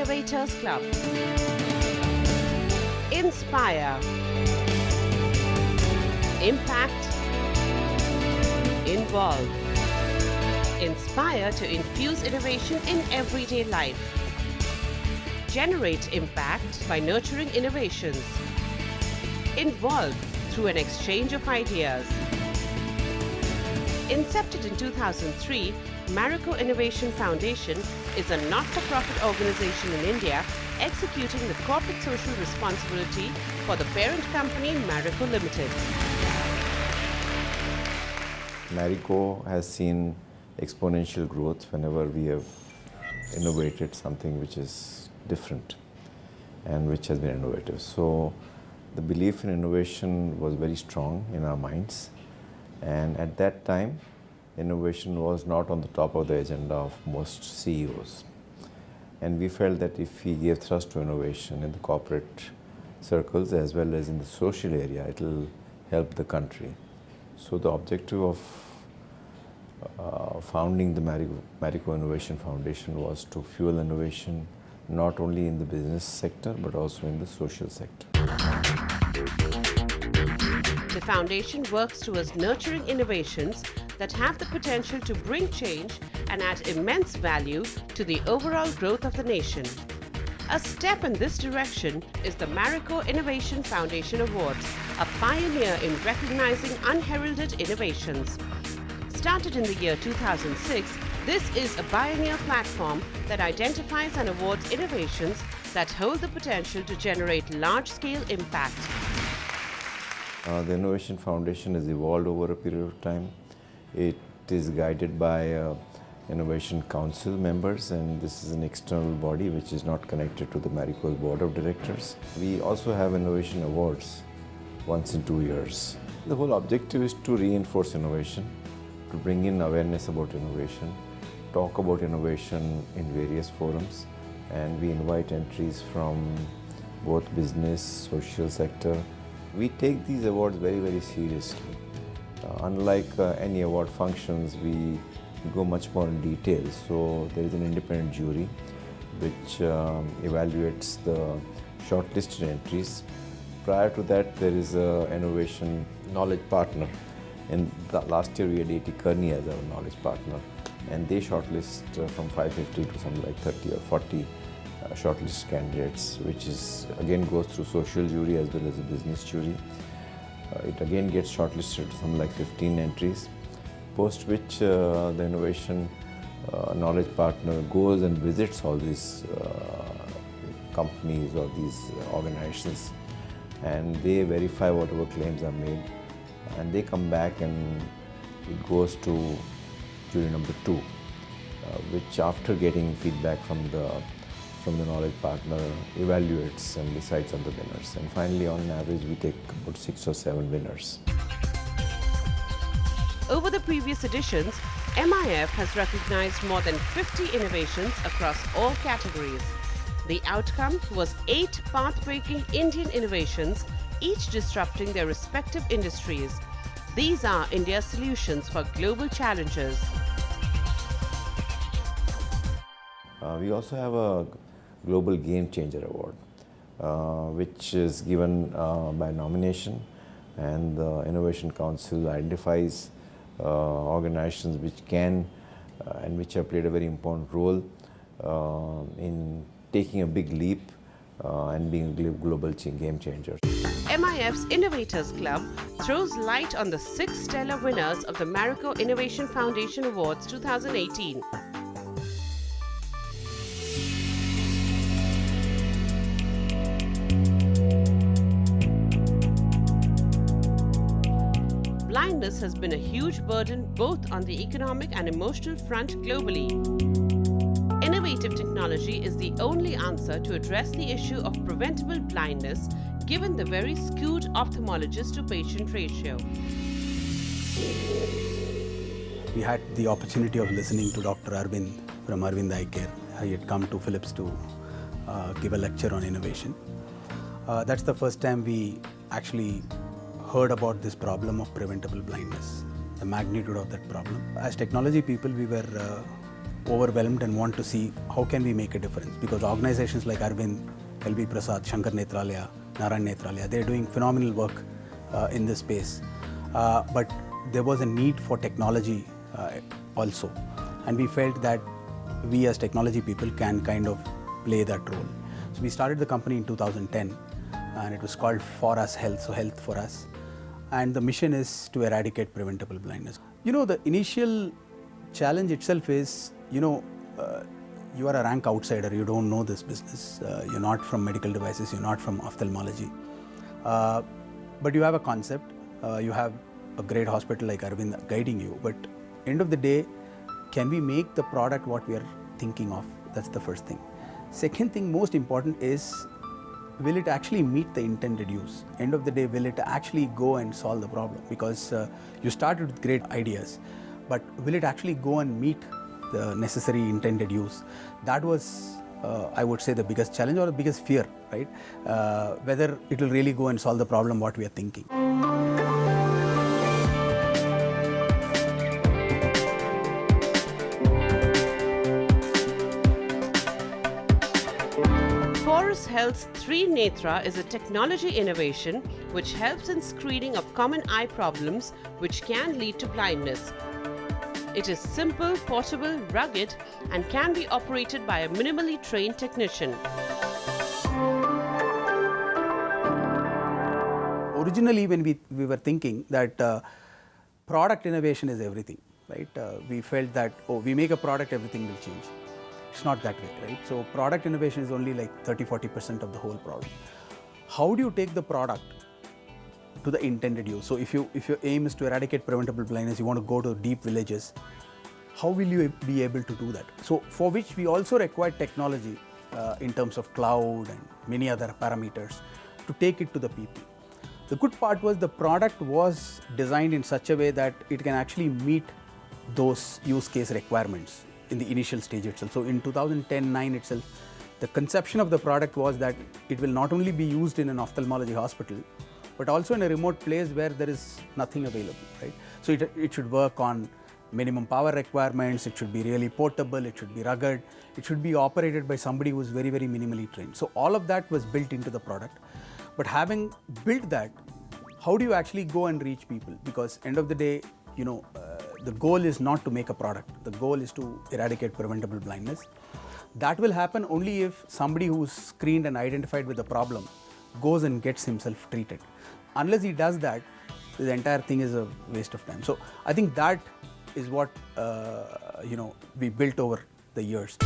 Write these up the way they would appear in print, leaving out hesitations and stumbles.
Innovators Club. Inspire. Impact. Involve. Inspire to infuse innovation in everyday life. Generate impact by nurturing innovations. Involve through an exchange of ideas. Incepted in 2003, Marico Innovation Foundation is a not-for-profit organization in India executing the corporate social responsibility for the parent company Marico Limited. Marico has seen exponential growth whenever we have innovated something which is different and which has been innovative. So the belief in innovation was very strong in our minds, and at that time innovation was not on the top of the agenda of most CEOs. And we felt that if we gave thrust to innovation in the corporate circles as well as in the social area, it will help the country. So the objective of founding the Marico Innovation Foundation was to fuel innovation not only in the business sector but also in the social sector. The foundation works towards nurturing innovations that have the potential to bring change and add immense value to the overall growth of the nation. A step in this direction is the Marico Innovation Foundation Awards, a pioneer in recognizing unheralded innovations. Started in the year 2006, this is a pioneer platform that identifies and awards innovations that hold the potential to generate large-scale impact. The Innovation Foundation has evolved over a period of time. It is guided by Innovation Council members, and this is an external body which is not connected to the Marico's Board of Directors. We also have Innovation Awards once in 2 years. The whole objective is to reinforce innovation, to bring in awareness about innovation, talk about innovation in various forums, and we invite entries from both business, social sector. We take these awards very, very seriously. Unlike any award functions, we go much more in detail. So there is an independent jury which evaluates the shortlisted entries. Prior to that, there is an innovation knowledge partner. In the last year, we had A.T. Kearney as our knowledge partner, and they shortlist from 550 to something like 30 or 40 shortlist candidates, which is again goes through social jury as well as a business jury. It again gets shortlisted to something like 15 entries, post which the innovation knowledge partner goes and visits all these companies or these organizations, and they verify whatever claims are made, and they come back and it goes to jury number 2, which after getting feedback from the knowledge partner evaluates and decides on the winners. And finally, on average, we take about 6 or 7 winners. Over the previous editions, MIF has recognized more than 50 innovations across all categories. The outcome was 8 path-breaking Indian innovations, each disrupting their respective industries. These are India's solutions for global challenges. We also have a Global Game Changer Award, which is given by nomination, and the Innovation Council identifies organizations which can and which have played a very important role in taking a big leap and being a global game changer. MIF's Innovators Club throws light on the 6 stellar winners of the Marico Innovation Foundation Awards 2018. Blindness has been a huge burden both on the economic and emotional front globally. Innovative technology is the only answer to address the issue of preventable blindness, given the very skewed ophthalmologist to patient ratio. We had the opportunity of listening to Dr. Arvind from Arvind Eye Care. He had come to Philips to give a lecture on innovation. That's the first time we actually heard about this problem of preventable blindness, the magnitude of that problem. As technology people, we were overwhelmed and want to see how can we make a difference, because organizations like Arvind, LB Prasad, Shankar Netralaya, Narayan Netralaya, they're doing phenomenal work in this space. But there was a need for technology also, and we felt that we as technology people can kind of play that role. So we started the company in 2010, and it was called Forus Health, so health for us. And the mission is to eradicate preventable blindness. You know, the initial challenge itself is, you are a rank outsider, you don't know this business, you're not from medical devices, you're not from ophthalmology. But you have a concept, you have a great hospital like Arvind guiding you, but end of the day, can we make the product what we are thinking of? That's the first thing. Second thing, most important is, will it actually meet the intended use? End of the day, will it actually go and solve the problem? Because you started with great ideas, but will it actually go and meet the necessary intended use? That was, I would say, the biggest challenge or the biggest fear, right? Whether it will really go and solve the problem what we are thinking. Forus Health's 3-Netra is a technology innovation which helps in screening of common eye problems which can lead to blindness. It is simple, portable, rugged, and can be operated by a minimally trained technician. Originally, when we were thinking that product innovation is everything, right? We felt that, oh, we make a product, everything will change. It's not that way, right? So product innovation is only like 30-40% of the whole problem. How do you take the product to the intended use? So if your aim is to eradicate preventable blindness, you want to go to deep villages, how will you be able to do that? So for which we also require technology in terms of cloud and many other parameters to take it to the people. The good part was the product was designed in such a way that it can actually meet those use case requirements in the initial stage itself. So in 2010-9 itself, the conception of the product was that it will not only be used in an ophthalmology hospital, but also in a remote place where there is nothing available, right? So it should work on minimum power requirements, it should be really portable, it should be rugged, it should be operated by somebody who is very, very minimally trained. So all of that was built into the product. But having built that, how do you actually go and reach people? Because end of the day, the goal is not to make a product. The goal is to eradicate preventable blindness. That will happen only if somebody who's screened and identified with the problem goes and gets himself treated. Unless he does that, the entire thing is a waste of time. So I think that is what we built over the years.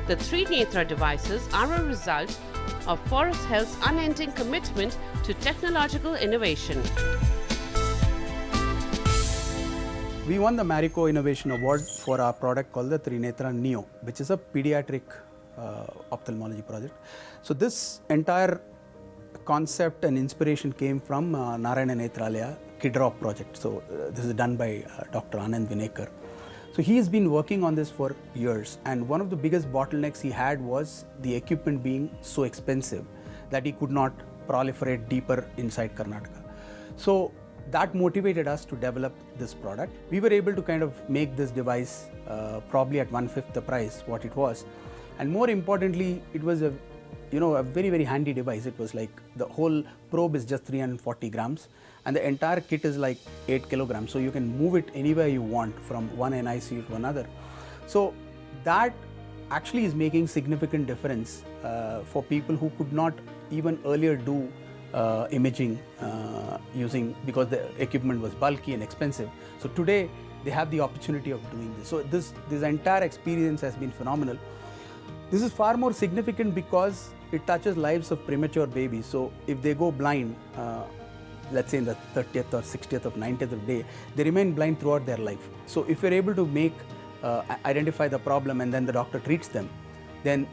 The 3-Netra devices are a result of Forus Health's unending commitment to technological innovation. We won the Marico Innovation Award for our product called the 3-Netra Neo, which is a pediatric ophthalmology project. So this entire concept and inspiration came from Narayan Netralaya Kidrop project. So this is done by Dr. Anand Vinekar. So he has been working on this for years, and one of the biggest bottlenecks he had was the equipment being so expensive that he could not proliferate deeper inside Karnataka. So that motivated us to develop this product. We were able to kind of make this device probably at 1/5 the price what it was, and more importantly, it was a very, very handy device. It was like the whole probe is just 340 grams and the entire kit is like 8 kilograms. So you can move it anywhere you want from one NICU to another. So that actually is making significant difference for people who could not even earlier do imaging using, because the equipment was bulky and expensive. So today they have the opportunity of doing this. So this entire experience has been phenomenal. This is far more significant because it touches lives of premature babies. So if they go blind, let's say in the 30th or 60th or 90th day, they remain blind throughout their life. So if you're able to identify the problem and then the doctor treats them, then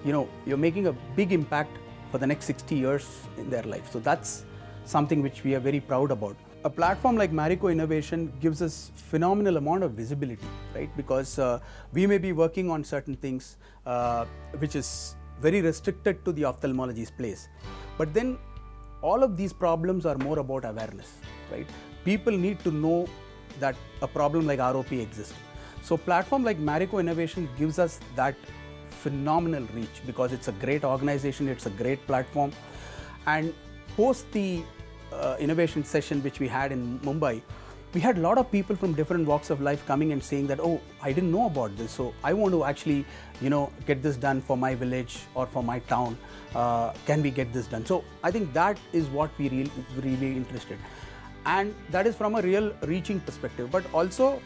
you're making a big impact for the next 60 years in their life. So that's something which we are very proud about. A platform like Marico Innovation gives us phenomenal amount of visibility, right? Because we may be working on certain things which is very restricted to the ophthalmology's place. But then all of these problems are more about awareness, right? People need to know that a problem like ROP exists. So platform like Marico Innovation gives us that phenomenal reach because it's a great organization, it's a great platform. And post the innovation session which we had in Mumbai, we had a lot of people from different walks of life coming and saying that, oh, I didn't know about this, so I want to actually, get this done for my village or for my town. Can we get this done? So I think that is what we really interested. And that is from a real reaching perspective, but also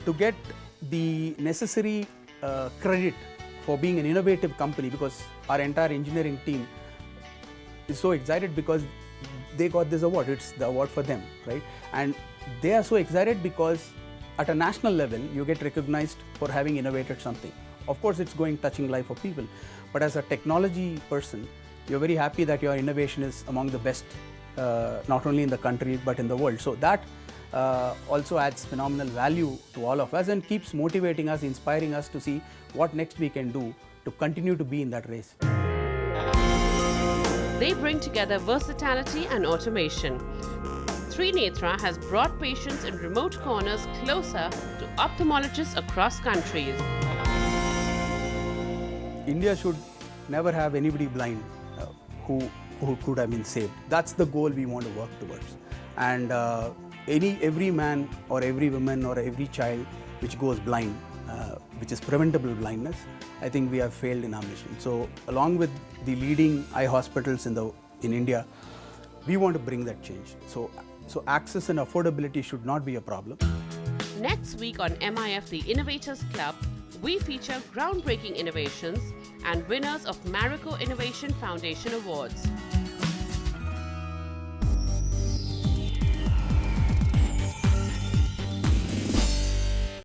to get the necessary credit for being an innovative company, because our entire engineering team is so excited because they got this award. It's the award for them, right? And they are so excited because at a national level, you get recognized for having innovated something. Of course, it's touching life of people, but as a technology person, you're very happy that your innovation is among the best, not only in the country, but in the world. So that also adds phenomenal value to all of us and keeps motivating us, inspiring us to see what next we can do to continue to be in that race. They bring together versatility and automation. Trinetra has brought patients in remote corners closer to ophthalmologists across countries. India should never have anybody blind who could have been saved. That's the goal we want to work towards. And every man or every woman or every child which goes blind, which is preventable blindness, I think we have failed in our mission. So along with the leading eye hospitals in India, we want to bring that change. So access and affordability should not be a problem. Next week on MIF the Innovators Club, we feature groundbreaking innovations and winners of Marico Innovation Foundation Awards.